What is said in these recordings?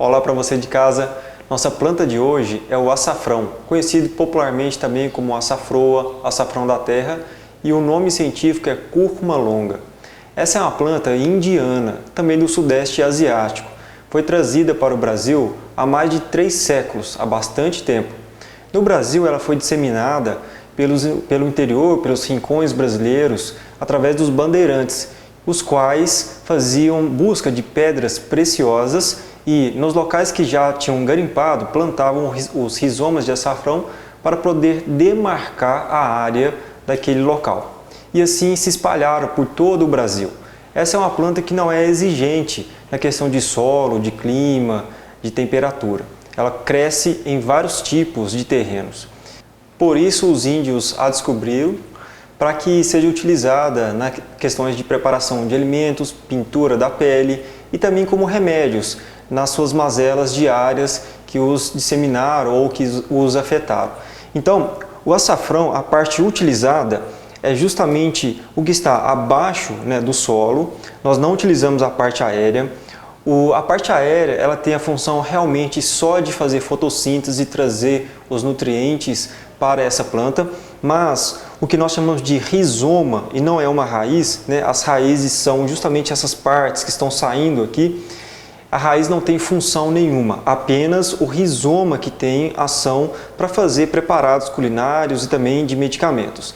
Olá para você de casa. Nossa planta de hoje é o açafrão, conhecido popularmente também como açafroa, açafrão da terra, e o nome científico é cúrcuma longa. Essa é uma planta indiana, também do sudeste asiático. Foi trazida para o Brasil há mais de 3 séculos, há bastante tempo. No Brasil ela foi disseminada pelo interior, pelos rincões brasileiros, através dos bandeirantes, os quais faziam busca de pedras preciosas e, nos locais que já tinham garimpado, plantavam os rizomas de açafrão para poder demarcar a área daquele local. E assim se espalharam por todo o Brasil. Essa é uma planta que não é exigente na questão de solo, de clima, de temperatura. Ela cresce em vários tipos de terrenos. Por isso os índios a descobriram para que seja utilizada nas questões de preparação de alimentos, pintura da pele e também como remédios nas suas mazelas diárias que os disseminaram ou que os afetaram. Então, o açafrão, a parte utilizada é justamente o que está abaixo, do solo. Nós não utilizamos a parte aérea. A parte aérea ela tem a função realmente só de fazer fotossíntese e trazer os nutrientes para essa planta, mas o que nós chamamos de rizoma, e não é uma raiz, as raízes são justamente essas partes que estão saindo aqui, a raiz não tem função nenhuma, apenas o rizoma que tem ação para fazer preparados culinários e também de medicamentos.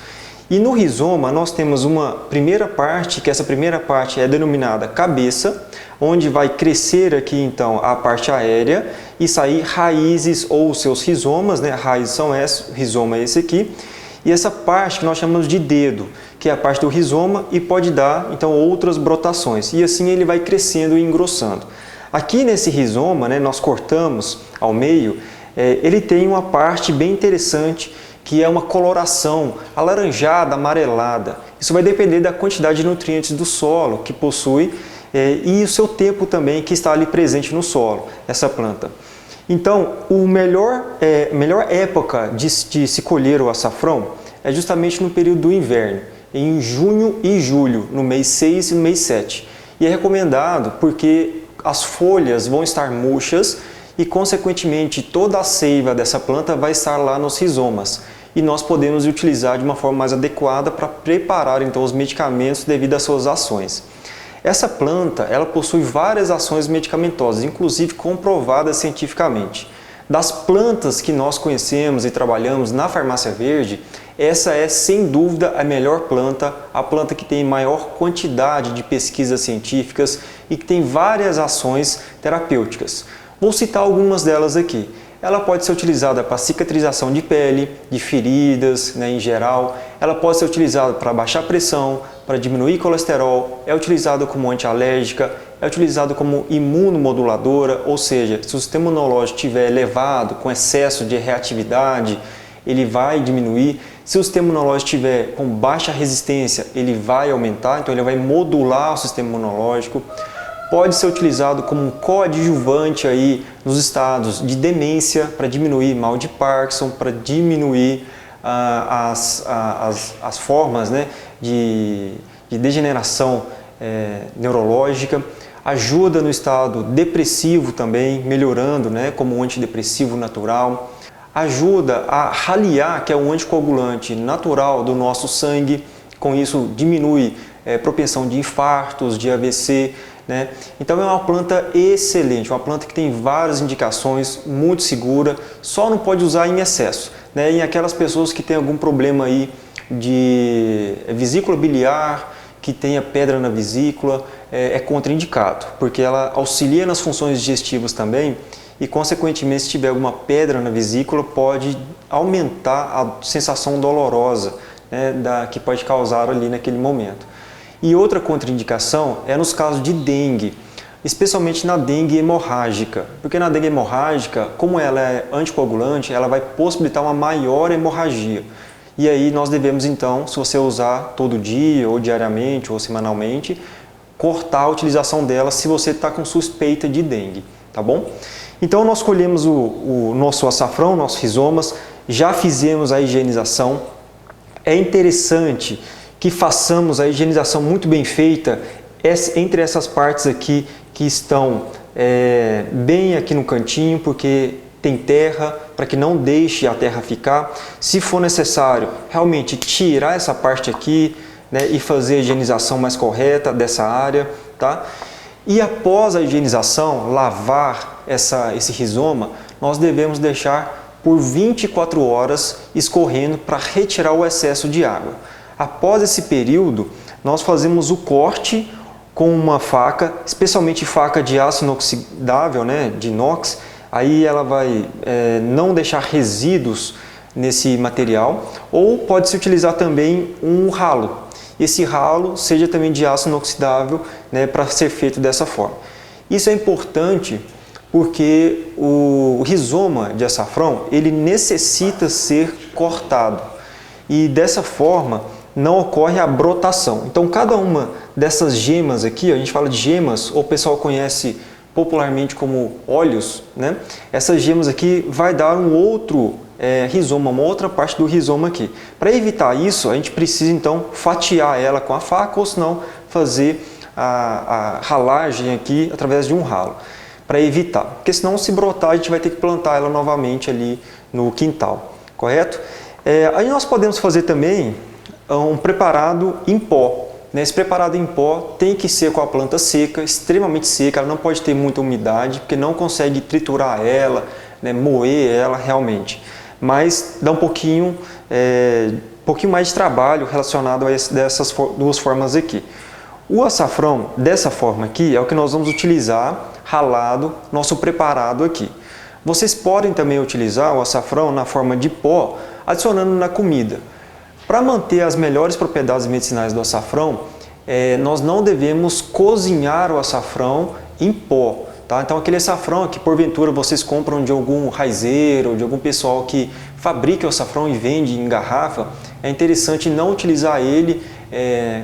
E no rizoma nós temos uma primeira parte, que essa primeira parte é denominada cabeça, onde vai crescer aqui então a parte aérea e sair raízes ou seus rizomas, raízes são esse, rizoma é esse aqui, e essa parte que nós chamamos de dedo, que é a parte do rizoma e pode dar então outras brotações, e assim ele vai crescendo e engrossando. Aqui nesse rizoma, nós cortamos ao meio, ele tem uma parte bem interessante, que é uma coloração alaranjada, amarelada. Isso vai depender da quantidade de nutrientes do solo que possui e o seu tempo também que está ali presente no solo, essa planta. Então, a melhor época de se colher o açafrão é justamente no período do inverno, em junho e julho, no mês 6 e no mês 7. E é recomendado porque as folhas vão estar murchas e, consequentemente, toda a seiva dessa planta vai estar lá nos rizomas. E nós podemos utilizar de uma forma mais adequada para preparar então os medicamentos devido às suas ações. Essa planta ela possui várias ações medicamentosas, inclusive comprovadas cientificamente. Das plantas que nós conhecemos e trabalhamos na farmácia verde, essa é sem dúvida a melhor planta, a planta que tem maior quantidade de pesquisas científicas e que tem várias ações terapêuticas. Vou citar algumas delas aqui. Ela pode ser utilizada para cicatrização de pele, de feridas em geral. Ela pode ser utilizada para baixar pressão, para diminuir colesterol. É utilizada como antialérgica, é utilizada como imunomoduladora, ou seja, se o sistema imunológico estiver elevado, com excesso de reatividade, ele vai diminuir. Se o sistema imunológico estiver com baixa resistência, ele vai aumentar, então ele vai modular o sistema imunológico. Pode ser utilizado como um coadjuvante aí nos estados de demência, para diminuir mal de Parkinson, para diminuir as formas de degeneração neurológica. Ajuda no estado depressivo também, melhorando como um antidepressivo natural. Ajuda a raliar, que é um anticoagulante natural do nosso sangue. Com isso diminui propensão de infartos, de AVC. Então é uma planta excelente, uma planta que tem várias indicações, muito segura, só não pode usar em excesso. Em aquelas pessoas que têm algum problema aí de vesícula biliar, que tenha pedra na vesícula, é contraindicado, porque ela auxilia nas funções digestivas também e, consequentemente, se tiver alguma pedra na vesícula, pode aumentar a sensação dolorosa que pode causar ali naquele momento. E outra contraindicação é nos casos de dengue, especialmente na dengue hemorrágica, porque na dengue hemorrágica, como ela é anticoagulante, ela vai possibilitar uma maior hemorragia. E aí nós devemos então, se você usar todo dia, ou diariamente, ou semanalmente, cortar a utilização dela se você está com suspeita de dengue, tá bom? Então nós colhemos o nosso açafrão, nossos rizomas, já fizemos a higienização. É interessante que façamos a higienização muito bem feita entre essas partes aqui que estão bem aqui no cantinho, porque tem terra, para que não deixe a terra ficar. Se for necessário, realmente tirar essa parte aqui, né, e fazer a higienização mais correta dessa área, tá? E após a higienização, lavar esse rizoma, nós devemos deixar por 24 horas escorrendo para retirar o excesso de água. Após esse período, nós fazemos o corte com uma faca, especialmente faca de aço inoxidável, né, de inox. Aí ela vai não deixar resíduos nesse material, ou pode-se utilizar também um ralo. Esse ralo seja também de aço inoxidável, né, para ser feito dessa forma. Isso é importante porque o rizoma de açafrão ele necessita ser cortado e dessa forma não ocorre a brotação. Então cada uma dessas gemas aqui, a gente fala de gemas, ou o pessoal conhece popularmente como óleos, né? Essas gemas aqui vai dar um outro rizoma, uma outra parte do rizoma aqui. Para evitar isso, a gente precisa então fatiar ela com a faca ou senão fazer a ralagem aqui através de um ralo, para evitar, porque senão se brotar a gente vai ter que plantar ela novamente ali no quintal, correto? Aí nós podemos fazer também um preparado em pó. Esse preparado em pó tem que ser com a planta seca, extremamente seca, ela não pode ter muita umidade, porque não consegue triturar ela, né, moer ela realmente. Mas dá um pouquinho mais de trabalho relacionado a dessas duas formas aqui. O açafrão, dessa forma aqui, é o que nós vamos utilizar ralado, nosso preparado aqui. Vocês podem também utilizar o açafrão na forma de pó, adicionando na comida. Para manter as melhores propriedades medicinais do açafrão, nós não devemos cozinhar o açafrão em pó. Tá? Então aquele açafrão que porventura vocês compram de algum raizeiro, ou de algum pessoal que fabrica o açafrão e vende em garrafa, é interessante não utilizar ele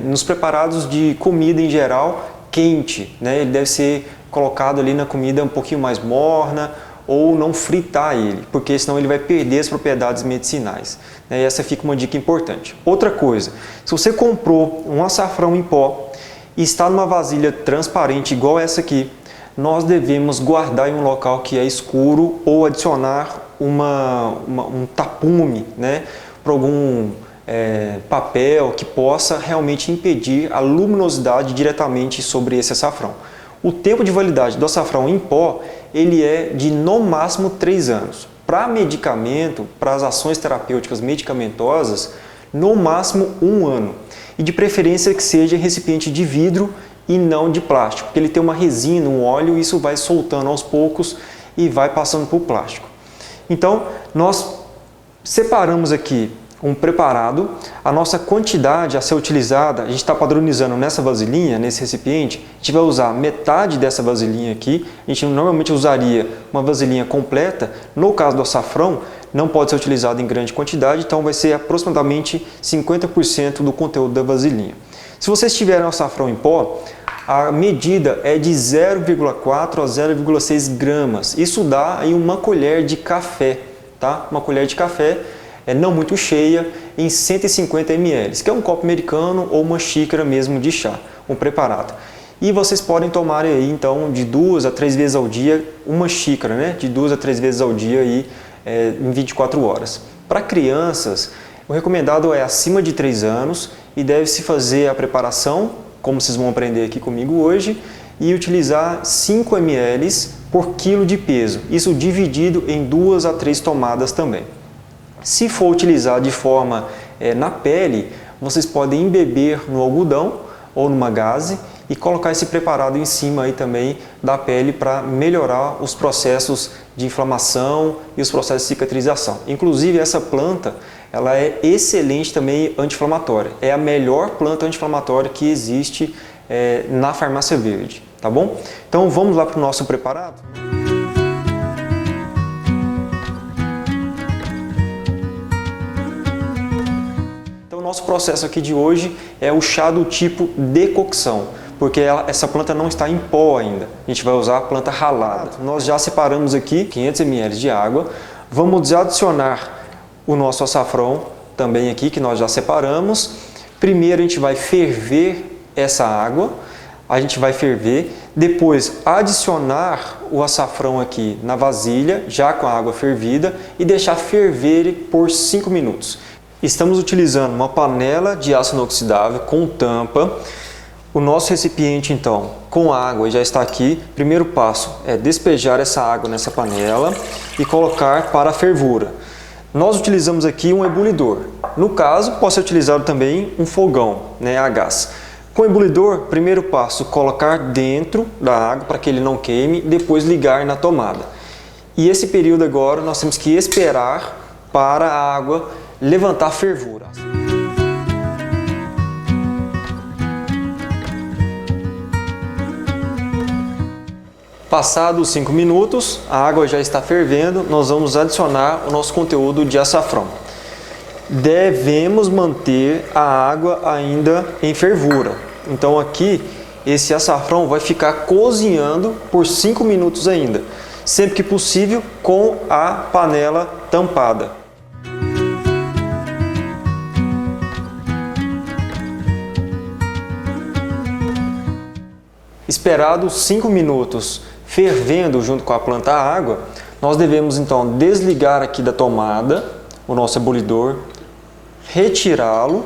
nos preparados de comida em geral quente, né? Ele deve ser colocado ali na comida um pouquinho mais morna, ou não fritar ele, porque senão ele vai perder as propriedades medicinais. E essa fica uma dica importante. Outra coisa, se você comprou um açafrão em pó e está numa vasilha transparente igual essa aqui, nós devemos guardar em um local que é escuro ou adicionar um tapume, né, para algum papel que possa realmente impedir a luminosidade diretamente sobre esse açafrão. O tempo de validade do açafrão em pó ele é de no máximo 3 anos. Para medicamento, para as ações terapêuticas medicamentosas, no máximo 1 ano. E de preferência que seja em recipiente de vidro e não de plástico, porque ele tem uma resina, um óleo, e isso vai soltando aos poucos e vai passando para o plástico. Então, nós separamos aqui um preparado, a nossa quantidade a ser utilizada, a gente está padronizando nessa vasilhinha, nesse recipiente, a gente vai usar metade dessa vasilhinha aqui, a gente normalmente usaria uma vasilhinha completa, no caso do açafrão, não pode ser utilizado em grande quantidade, então vai ser aproximadamente 50% do conteúdo da vasilhinha. Se vocês tiverem açafrão em pó, a medida é de 0,4 a 0,6 gramas, isso dá aí uma colher de café, tá? Uma colher de café, não muito cheia, em 150 ml, que é um copo americano ou uma xícara mesmo de chá, um preparado. E vocês podem tomar aí então de 2 a 3 vezes ao dia, uma xícara, né? De 2 a 3 vezes ao dia aí, em 24 horas. Para crianças, o recomendado é acima de 3 anos e deve-se fazer a preparação, como vocês vão aprender aqui comigo hoje, e utilizar 5 ml por quilo de peso, isso dividido em 2 a 3 tomadas também. Se for utilizar de forma na pele, vocês podem embeber no algodão ou numa gaze e colocar esse preparado em cima aí também da pele para melhorar os processos de inflamação e os processos de cicatrização. Inclusive essa planta, ela é excelente também anti-inflamatória. É a melhor planta anti-inflamatória que existe na farmácia verde, tá bom? Então vamos lá para o nosso preparado? O nosso processo aqui de hoje é o chá do tipo decocção, porque essa planta não está em pó ainda. A gente vai usar a planta ralada. Nós já separamos aqui 500 ml de água. Vamos adicionar o nosso açafrão também aqui, que nós já separamos. Primeiro a gente vai ferver essa água. a gente vai ferver, depois adicionar o açafrão aqui na vasilha, já com a água fervida, e deixar ferver por 5 minutos. Estamos utilizando uma panela de aço inoxidável com tampa. O nosso recipiente, então, com água já está aqui. Primeiro passo é despejar essa água nessa panela e colocar para a fervura. Nós utilizamos aqui um ebulidor. No caso, pode ser utilizado também um fogão, a gás. Com o ebulidor, primeiro passo, colocar dentro da água para que ele não queime, depois ligar na tomada. E esse período agora nós temos que esperar para a água levantar fervura. Passados 5 minutos, a água já está fervendo, nós vamos adicionar o nosso conteúdo de açafrão. Devemos manter a água ainda em fervura. Então aqui, esse açafrão vai ficar cozinhando por 5 minutos ainda, sempre que possível com a panela tampada. Esperados 5 minutos fervendo junto com a planta a água, nós devemos então desligar aqui da tomada o nosso ebulidor, retirá-lo,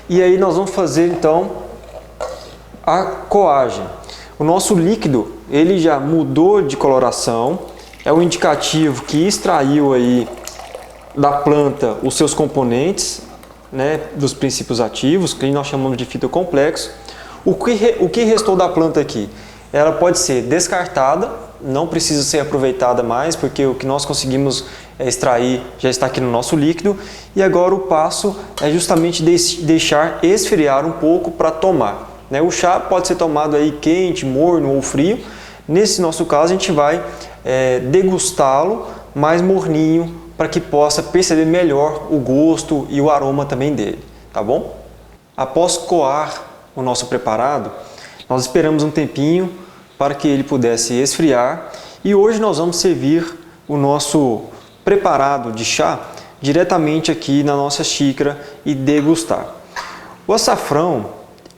e aí nós vamos fazer então a coagem. O nosso líquido ele já mudou de coloração, é o indicativo que extraiu aí da planta os seus componentes, dos princípios ativos, que nós chamamos de fitocomplexo. O que restou da planta aqui? Ela pode ser descartada, não precisa ser aproveitada mais, porque o que nós conseguimos extrair já está aqui no nosso líquido. E agora o passo é justamente deixar esfriar um pouco para tomar. O chá pode ser tomado aí quente, morno ou frio. Nesse nosso caso a gente vai degustá-lo mais morninho, para que possa perceber melhor o gosto e o aroma também dele, tá bom? Após coar o nosso preparado, nós esperamos um tempinho para que ele pudesse esfriar e hoje nós vamos servir o nosso preparado de chá diretamente aqui na nossa xícara e degustar. O açafrão,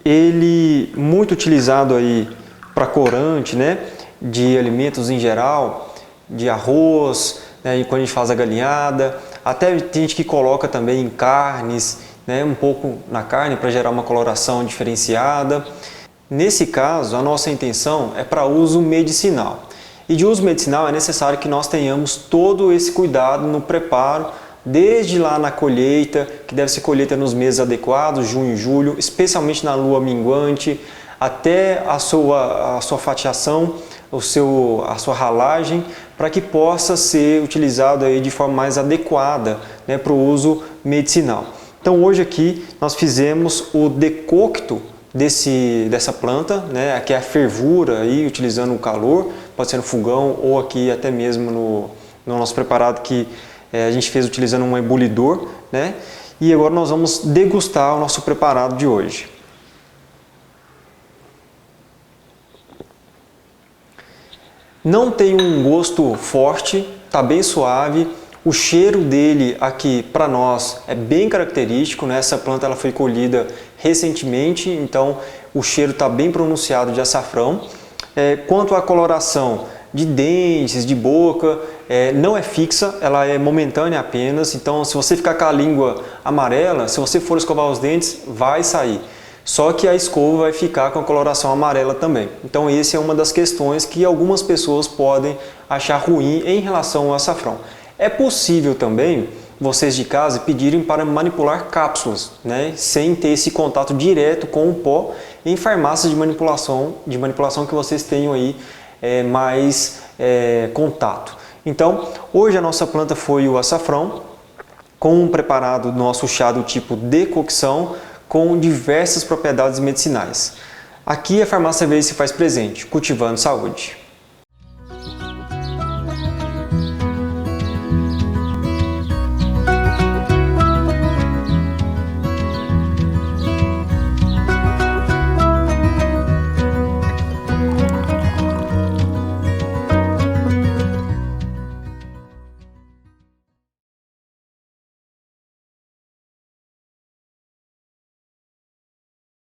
ele muito utilizado aí para corante, de alimentos em geral, de arroz, e quando a gente faz a galinhada, até tem gente que coloca também em carnes, um pouco na carne para gerar uma coloração diferenciada. Nesse caso, a nossa intenção é para uso medicinal. E de uso medicinal é necessário que nós tenhamos todo esse cuidado no preparo, desde lá na colheita, que deve ser colheita nos meses adequados, junho e julho, especialmente na lua minguante, até a sua fatiação, a sua ralagem, para que possa ser utilizado aí de forma mais adequada para o uso medicinal. Então hoje aqui nós fizemos o decocto dessa planta, aqui é a fervura, aí, utilizando o calor, pode ser no fogão ou aqui até mesmo no nosso preparado que a gente fez utilizando um ebulidor. E agora nós vamos degustar o nosso preparado de hoje. Não tem um gosto forte, está bem suave. O cheiro dele aqui para nós é bem característico, Essa planta ela foi colhida recentemente, então o cheiro está bem pronunciado de açafrão. Quanto à coloração de dentes, de boca, não é fixa, ela é momentânea apenas, então se você ficar com a língua amarela, se você for escovar os dentes, vai sair. Só que a escova vai ficar com a coloração amarela também. Então essa é uma das questões que algumas pessoas podem achar ruim em relação ao açafrão. É possível também vocês de casa pedirem para manipular cápsulas, sem ter esse contato direto com o pó em farmácias de manipulação que vocês tenham aí mais contato. Então, hoje a nossa planta foi o açafrão, com um preparado nosso chá do tipo decocção, com diversas propriedades medicinais. Aqui a Farmácia Veio se faz presente, cultivando saúde.